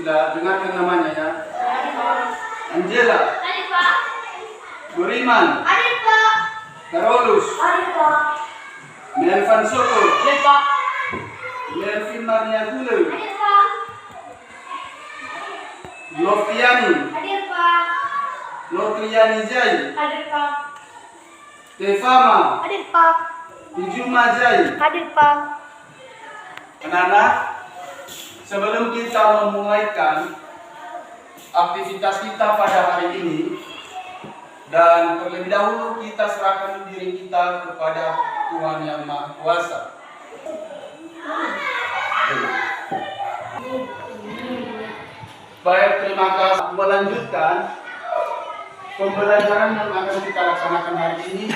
Sudah dengarkan namanya ya? Angela. Hadir, Pak. Buriman. Hadir, Pak. Carolus. Hadir, Pak. Melvan Soto. Hadir, Pak. Melvin Maria Gule. Hadir, Pak. Lofiani. Hadir, Pak. Lotriani Jai. Hadir, Pak. Tefama. Hadir, Pak. Tujuma Jai. Hadir, Pak. Anak-anak, sebelum kita memulaikan aktivitas kita pada hari ini, dan terlebih dahulu kita serahkan diri kita kepada Tuhan Yang Maha Kuasa. Baik, terima kasih. Melanjutkan pembelajaran yang akan kita laksanakan hari ini,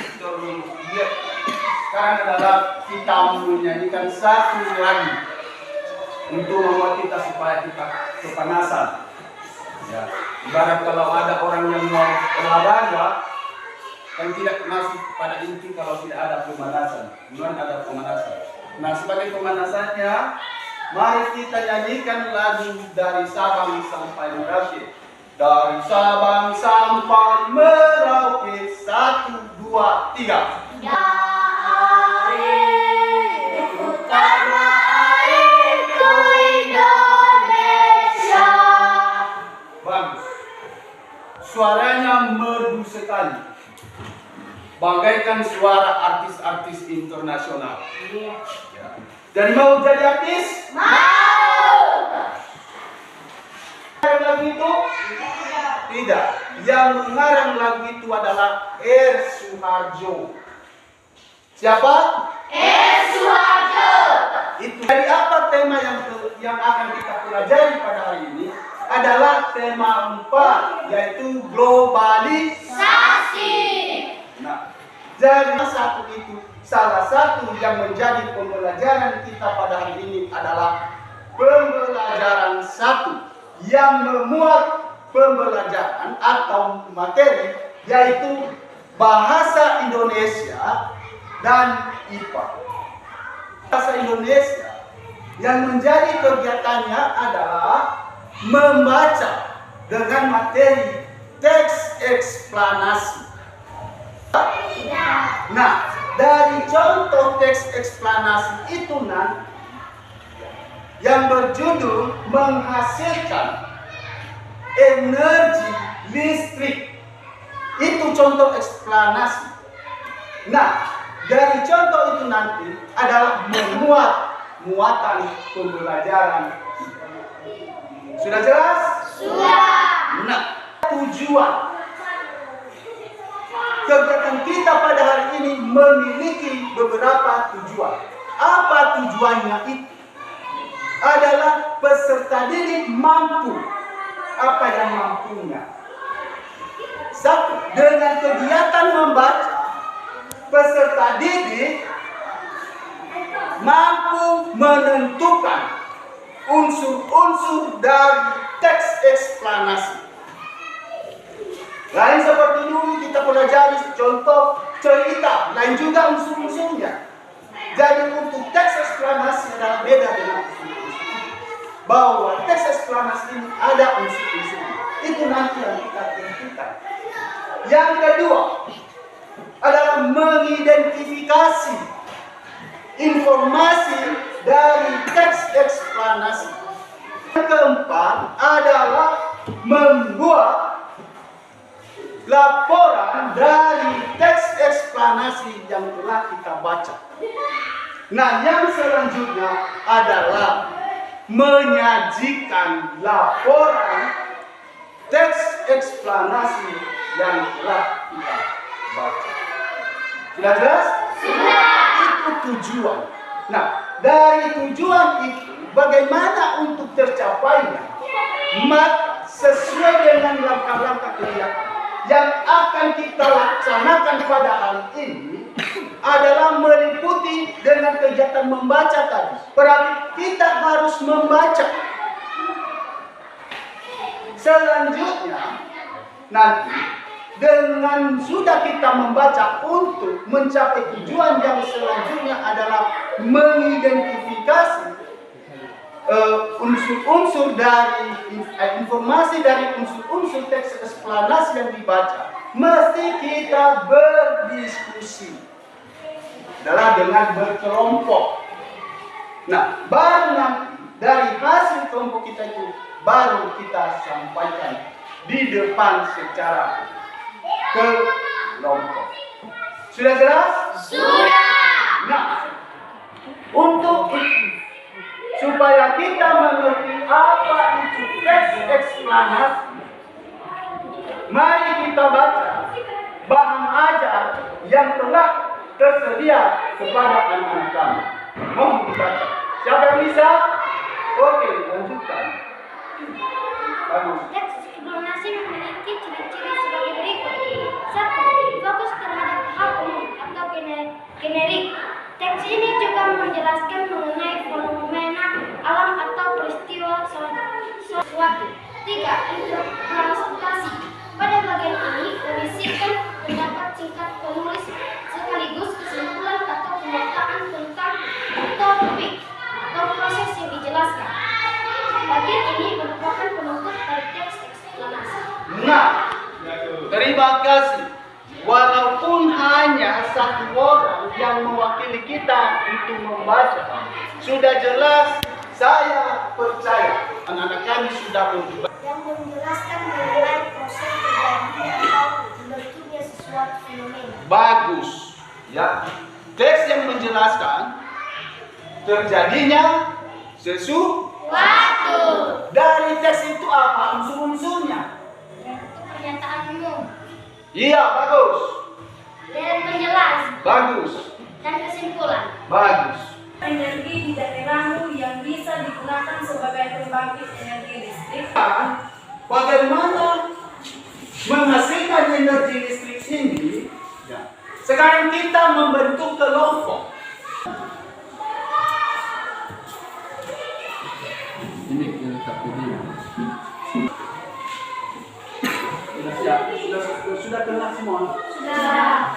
sekarang adalah kita menyanyikan satu lagi untuk membuat kita supaya kita kepanasan. Ya, ibarat kalau ada orang yang mau olahraga yang tidak masuk pada inti kalau tidak ada pemanasan, belum ada pemanasan. Nah, sebagai pemanasannya, mari kita nyanyikan lagu dari Sabang sampai Merauke. Dari Sabang sampai Merauke, 1, 2, 3. Suaranya merdu sekali, bagaikan suara artis-artis internasional. Ya. Jadi mau jadi artis? Mau. Lagu itu? Tidak. Yang mengarang lagu itu adalah R. Suharjo. Siapa? R. Suharjo. Itu. Jadi apa tema yang akan kita pelajari pada hari ini? Adalah tema 4, yaitu globalisasi. Nah, jadi satu itu, salah satu yang menjadi pembelajaran kita pada hari ini adalah pembelajaran 1 yang memuat pembelajaran atau materi, yaitu bahasa Indonesia dan IPA. Bahasa Indonesia yang menjadi kegiatannya adalah membaca dengan materi teks eksplanasi. Nah, dari contoh teks eksplanasi itu nanti yang berjudul menghasilkan energi listrik, itu contoh eksplanasi. Nah, dari contoh itu nanti adalah memuat muatan pembelajaran. Sudah jelas? Sudah. Nah, tujuan kegiatan kita pada hari ini memiliki beberapa tujuan. Apa tujuannya itu? Adalah peserta didik mampu. Apa yang mampunya? 1. Dengan kegiatan membaca, peserta didik mampu menentukan unsur-unsur dari teks eksplanasi. Lain seperti dulu kita pelajari contoh cerita, lain juga unsur-unsurnya. Jadi untuk teks eksplanasi adalah beda dengan unsur-unsur. Bahwa teks eksplanasi ini ada unsur-unsurnya. Itu nanti yang kita tentukan. Yang kedua adalah mengidentifikasi informasi dari teks eksplanasi. Yang keempat adalah membuat laporan dari teks eksplanasi yang telah kita baca. Nah, yang selanjutnya adalah menyajikan laporan teks eksplanasi yang telah kita baca. Sudah jelas? Sudah. Itu tujuan. Nah, dari tujuan itu, bagaimana untuk tercapainya? Sesuai dengan langkah-langkah kegiatan yang akan kita laksanakan pada hari ini adalah meliputi dengan kegiatan membaca tadi. Berarti kita harus membaca. Selanjutnya, nanti dengan sudah kita membaca untuk mencapai tujuan yang selanjutnya adalah mengidentifikasi unsur-unsur dari informasi dari unsur-unsur teks eksplanasi yang dibaca, mesti kita berdiskusi adalah dengan berkelompok. Nah, baru nanti dari hasil kelompok kita itu baru kita sampaikan di depan secara kelompok. Sudah jelas? Sudah. Nah, untuk itu, supaya kita mengerti apa itu teks eksplanasi, mari kita baca bahan ajar yang telah tersedia kepada anak-anak kami. Mohon dibaca. Siapa yang bisa? Oke, lanjutkan. Bagus. Teks eksplanasi memiliki ciri-ciri sebagai berikut. 1. Fokus terhadap hal umum atau generik. Teks ini juga menjelaskan mengenai fenomena alam atau peristiwa sesuatu. 3. Interpretasi. Pada bagian ini berisikan pendapat singkat penulis sekaligus kesimpulan atau pernyataan tentang topik atau proses yang dijelaskan. Bagian ini merupakan penutup dari teks eksplanasi. Nah, terima kasih. Walaupun hanya satu orang yang mewakili kita untuk membaca, sudah jelas saya percaya anak-anak kami sudah membaca. Yang menjelaskan mengenai proses terjadinya atau terbentuknya sesuatu fenomena. Bagus, ya. Teks yang menjelaskan terjadinya Waktu. dari teks itu apa unsur-unsurnya? Pernyataan umum Iya, bagus. dan penjelas Bagus. dan kesimpulan. Bagus. Energi di daerahmu yang bisa digunakan sebagai pembangkit energi listrik. Bagaimana menghasilkan energi listrik ini? Ya. Sekarang kita membentuk kelompok. Ini sudah siap, sudah kenal semua. Sudah.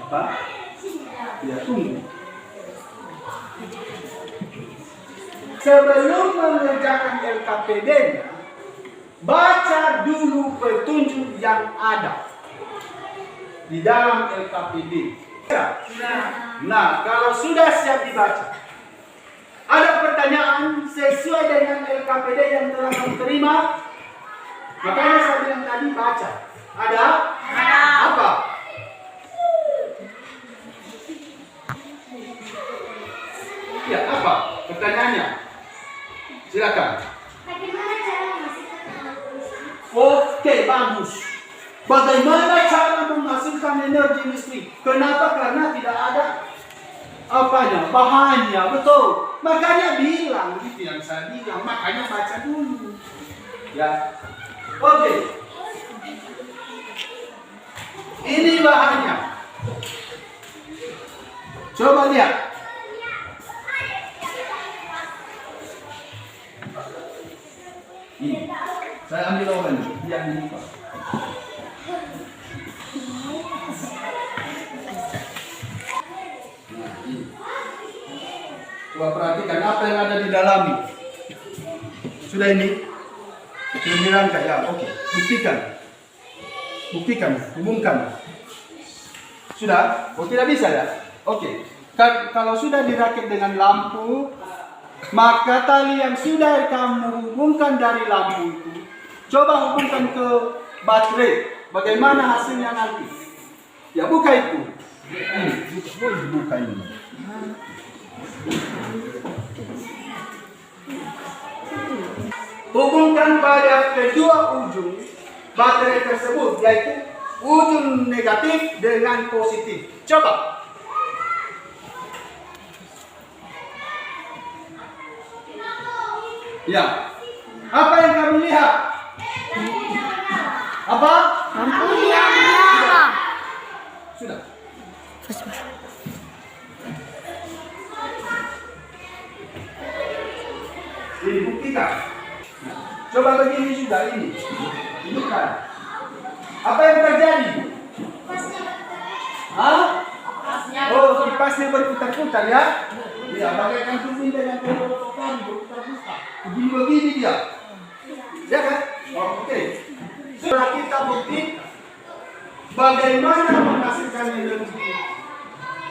Apa? Ya, tunggu. Sebelum mengerjakan LKPD-nya, baca dulu petunjuk yang ada di dalam LKPD. Nah, kalau sudah siap dibaca, ada pertanyaan sesuai dengan LKPD yang telah kamu terima. Makanya saya bilang tadi baca. Ada? Apa? Ya, apa? Pertanyaannya? Silakan. Bagaimana cara menghasilkan energi listrik? Oke, bagus. Bagaimana cara menghasilkan energi listrik? Kenapa? Karena tidak ada apanya, bahannya, betul. Makanya bilang, gitu yang saya bilang, makanya baca dulu. Ya, oke. Ini bahannya. Coba lihat. Ini, saya ambil oven, biar dibuka. Coba perhatikan apa yang ada di dalam ini. Sudah ini? Sudah dirangkai ya? Oke. Buktikan. Buktikan. Hubungkan. Sudah? Oh, tidak bisa ya? Oke. Kalau sudah dirakit dengan lampu, maka tali yang sudah kamu hubungkan dari lampu itu, coba hubungkan ke baterai. Bagaimana hasilnya nanti? Ya, buka itu. Buka ini. Hubungkan pada kedua ujung baterai tersebut, yaitu ujung negatif dengan positif. Coba. Ya. Apa yang kamu lihat? Apa? Lampunya menyala. Sudah. Ini buktikan. Coba begini juga ini. Tunjukkan. Apa yang terjadi? Hah? Oh, kipasnya berputar-putar ya? Iya, bagaikan turbin dengan pendorong tadi berputar-putar. Begini-begini dia. Ya kan? Oke. Setelah kita bukti bagaimana menghasilkan energi.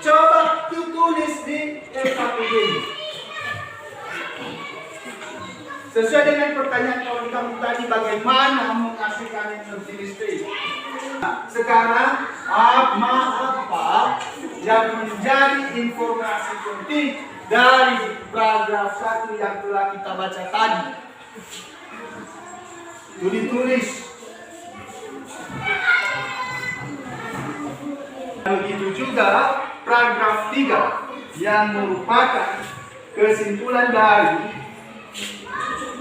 Coba tulis di LKPD. Sesuai dengan pertanyaan kamu tadi, bagaimana menghasilkan energi listrik. Nah, sekarang apa yang menjadi informasi penting dari paragraf 1 yang telah kita baca tadi? Ditulis. Begitu juga paragraf 3 yang merupakan kesimpulan dari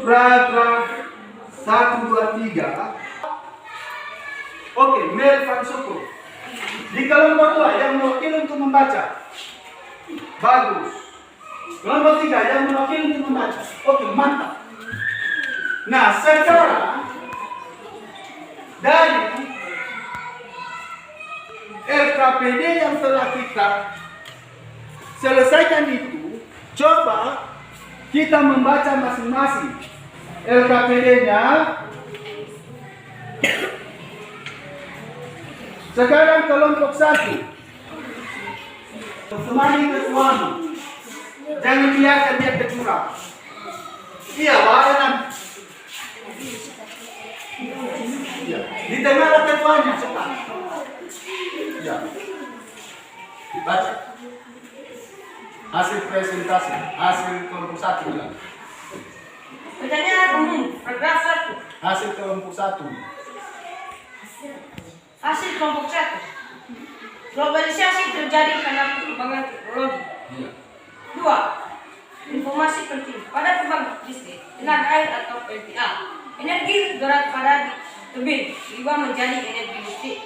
paragraf 1, 2, 3. Oke, Mel Van Suku. Di kelompok 2 yang mewakili untuk membaca. Bagus. Kelompok 3 yang mewakili untuk membaca. Oke, mantap. Nah, sekarang dari LKPD yang telah kita selesaikan itu, coba kita membaca masing-masing LKPD-nya. Sekarang kelompok 1. Temani ketuamu. Jangan biarkan dia tercurang. Iya, bahaya. Ya, di tengah ketuanya cepat. Ya. Baca. Hasil presentasi, hasil kelompok 1 bilang. Pertanyaan umum, paragraf 1. Hasil kelompok 1. Hasil kelompok 1. Globalisasi terjadi karena perkembangan teknologi. Iya. 2. Informasi penting pada pembangkit listrik, tenaga air atau PLTA. Energi gerak pada turbin diubah menjadi energi listrik.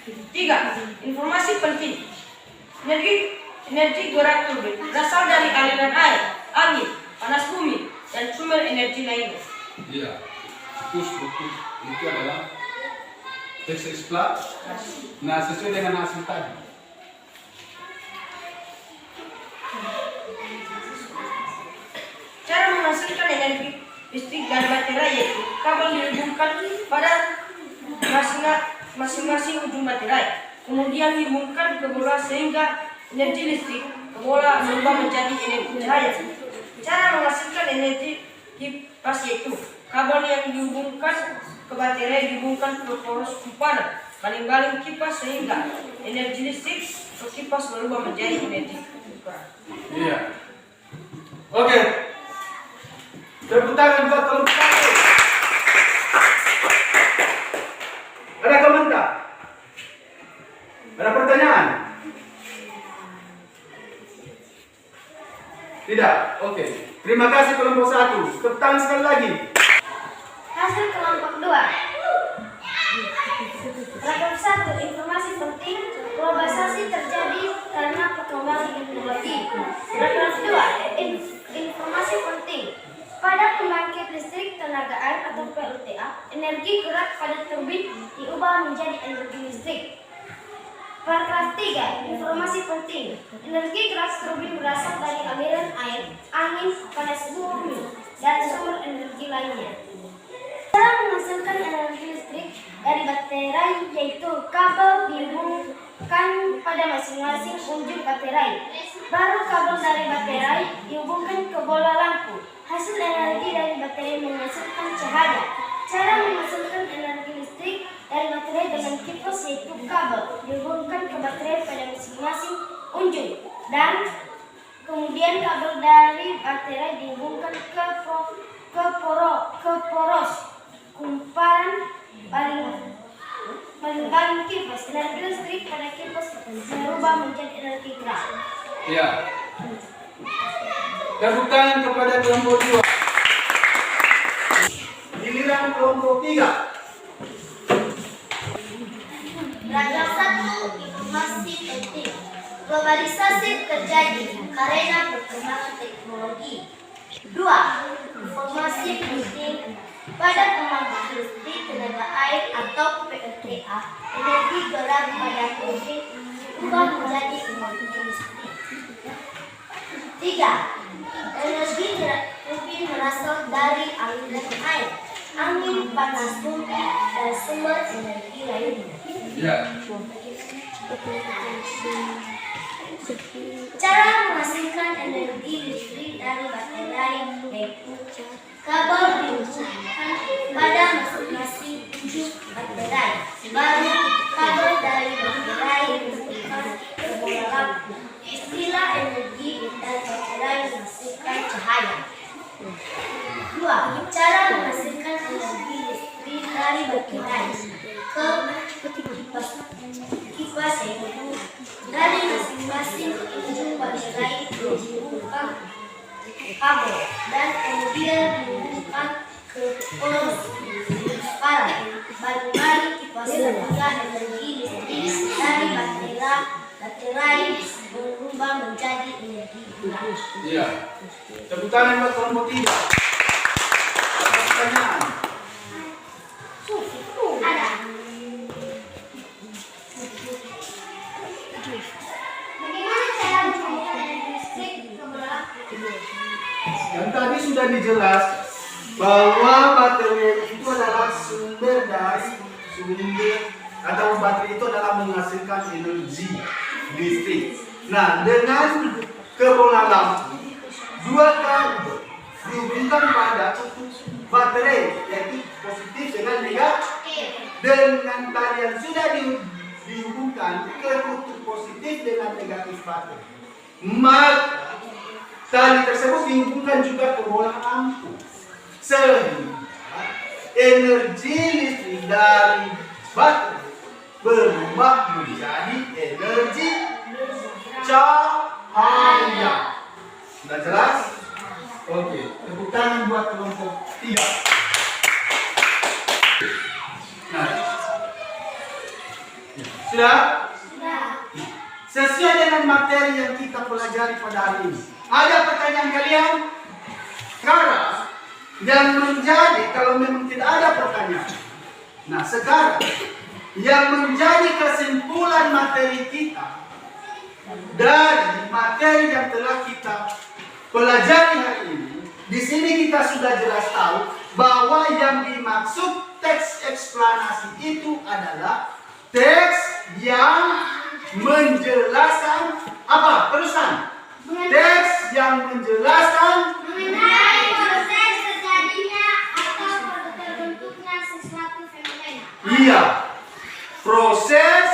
3. Informasi penting. Energi gerak turbin berasal dari aliran air, angin, panas bumi, dan sumber energi lainnya. Iya. Itu adalah teks eksplorasi. Nah, sesuai dengan hasil tadi. Cara menghasilkan energi listrik dari baterai yaitu kabel dihubungkan pada masing-masing ujung baterai, kemudian dihubungkan ke bola sehingga energi listrik ke bola berubah menjadi energi cahaya. Cara menghasilkan energi kipas yaitu kabel yang dihubungkan ke baterai dihubungkan ke poros kumparan baling-baling kipas sehingga energi listrik ke kipas berubah menjadi energi kumparan. Iya. Oke. Tepuk tangan buat kelompok 1. Ada komentar? Ada pertanyaan? Tidak? Oke. Terima kasih kelompok 1. Tepuk tangan sekali lagi. Hasil kelompok 2. Paragraf 1. Informasi penting. Globalisasi terjadi karena perkembangan teknologi. Paragraf 2. Informasi penting. Pada pembangkit listrik tenaga air atau PLTA, energi gerak pada turbin diubah menjadi energi listrik. Paragraf 3. Informasi penting. Energi gerak turbin berasal dari aliran air, angin, panas bumi, dan sumber energi lainnya. Cara menghasilkan energi listrik dari baterai yaitu kabel dihubungkan pada masing-masing ujung baterai. Baru kabel dari baterai dihubungkan ke bola lampu. Hasil energi dari baterai menghasilkan cahaya. Cara menghasilkan energi listrik dari baterai dengan kipas yaitu kabel dihubungkan ke baterai pada masing-masing ujung dan kemudian kabel dari baterai dihubungkan ke poros kumparan baling kipas. Energi listrik pada kipas berubah menjadi energi gerak. Iya. Tepuk tangan kepada kelompok 2. Giliran kelompok 3. Paragraf 1. Informasi penting. Globalisasi terjadi karena perkembangan teknologi. 2. Informasi penting. Pada pembangkit listrik tenaga air atau PLTA, energi gerak pada turbin berubah menjadi energi listrik. Tiga, energi lebih berasal dari aliran air, angin, panas bumi, dan sumber energi lainnya. Ya. Cara menghasilkan energi listrik dari baterai yaitu kabel dihubungkan pada masing-masing ujung baterai. Baru kabel dari baterai dihubungkan ke bola lampu. Istilah energi dan baterai menghasilkan cahaya. Dua, cara menghasilkan energi listrik dari baterai ke kipas yaitu dari masing-masing ujung baterai dihubungkan kabel dan kemudian dihubungkan ke polos paralel. Baru kipas tenaga energi listrik dari baterai berubah menjadi energi bulan. Iya. Tepuk tangan buat kelompok 3. Ada pertanyaan? Ada. Bagaimana cara mencairkan energi listrik ke bola? Yang tadi sudah dijelaskan bahwa baterai itu adalah sumber atau baterai itu adalah menghasilkan energi listrik. Nah, dengan ke bola lampu, dua kabel dihubungkan pada baterai, yaitu positif dengan negatif. Dengan tali yang sudah dihubungkan ke kutub positif dengan negatif baterai, maka tali tersebut dihubungkan juga ke bola lampu, sehingga energi listrik dari baterai berubah menjadi energi cahaya. Sudah jelas? Oke, tepuk tangan buat kelompok 3. Nah, sudah? Sesuai dengan materi yang kita pelajari pada hari ini, ada pertanyaan kalian? Sekarang yang menjadi, kalau memang tidak ada pertanyaan, nah sekarang yang menjadi kesimpulan materi kita dari materi yang telah kita pelajari hari ini, di sini kita sudah jelas tahu bahwa yang dimaksud teks eksplanasi itu adalah teks yang menjelaskan apa? Terusan. Teks yang menjelaskan Mengenai proses terjadinya atau terbentuknya sesuatu fenomena. iya. Proses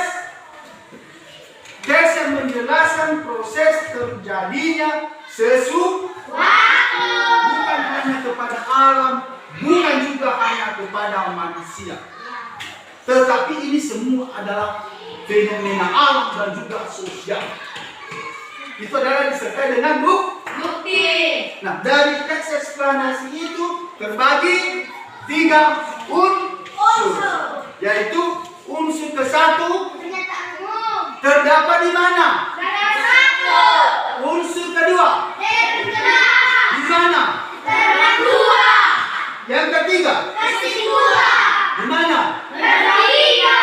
teks yang menjelaskan proses terjadinya sesuatu, bukan hanya kepada alam, bukan juga hanya kepada manusia, tetapi ini semua adalah fenomena alam dan juga sosial. Itu adalah disertai dengan bukti. Nah, dari teks eksplanasi itu terbagi 3 unsur, yaitu unsur ke-1 Pernyataan umum. terdapat di mana? Paragraf 1. Unsur kedua Tertera. di mana? Paragraf 2. Yang ketiga Kesimpulan. di mana? Berbeda.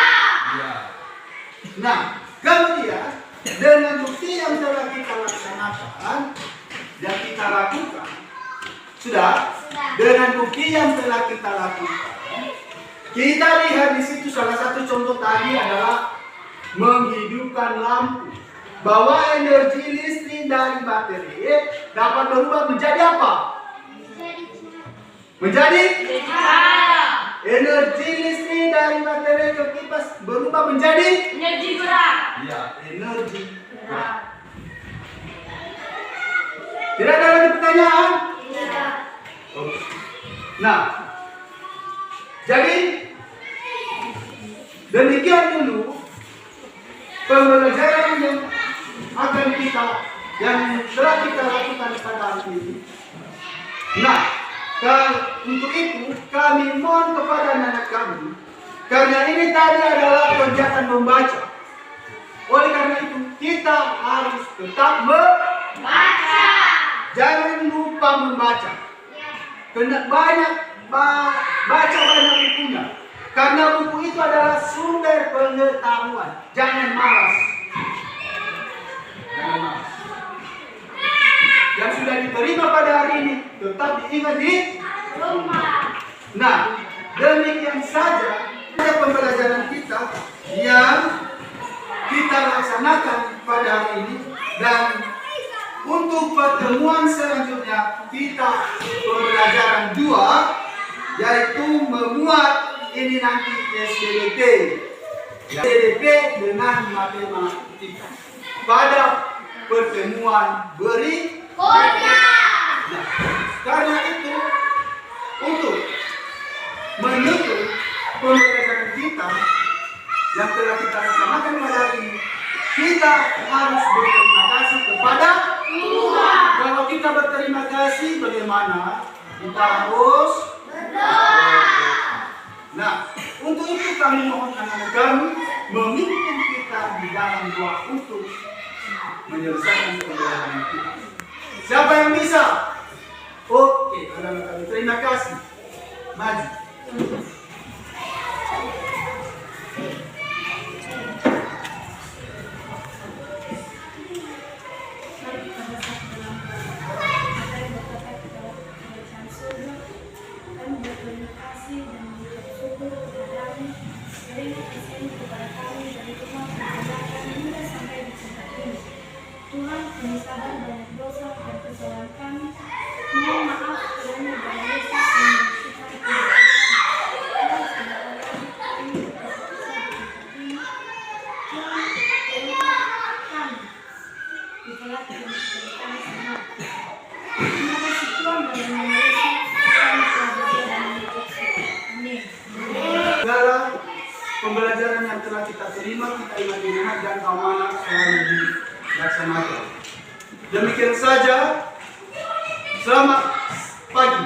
Ya. Nah, kemudian dengan bukti yang telah kita laksanakan, yang kita lakukan, sudah. Dengan bukti yang telah kita lakukan, kita lihat di situ salah satu contoh tadi adalah menghidupkan lampu. Bahwa energi listrik dari baterai dapat berubah menjadi apa? Menjadi energi listrik dari baterai ke kipas berubah menjadi Energi gerak. ya, energi gerak. Tidak ada lagi pertanyaan? Oke. Nah, jadi demikian dulu pembelajaran yang akan yang telah kita lakukan pada hari ini. Nah, untuk itu kami mohon kepada anak kami, karena ini tadi adalah kegiatan membaca. Oleh karena itu kita harus tetap membaca. Jangan lupa membaca. Kena baca banyak bukunya. Karena buku itu adalah sumber pengetahuan. Jangan malas. Jangan malas. yang sudah diterima pada hari ini tetap diingat di Rumah. Nah, demikian saja pembelajaran kita yang kita laksanakan pada hari ini, dan untuk pertemuan selanjutnya kita pembelajaran 2, yaitu memuat ini nanti SPDP. SPDP dengan matematika pada pertemuan berikutnya. Nah, karena itu untuk menutup pembelajaran kita yang telah kita laksanakan pada hari ini, kita harus berterima kasih kepada Tuhan. Kalau kita berterima kasih, bagaimana? Kita harus berdoa. Nah, untuk itu kami mohon anak-anak kami memimpin kita di dalam doa untuk menyelesaikan pembelajaran kita. Siapa yang bisa? Oke, anak-anak kami, terima kasih. Maju. Tuhan, kami sadar banyak dosa dan kesalahan kami. Mohon maaf kerana dalam Yesus segala pembelajaran yang telah kita terima, kita ingat di rumah dan amanah selalu dilaksanakan. Demikian saja. Selamat pagi.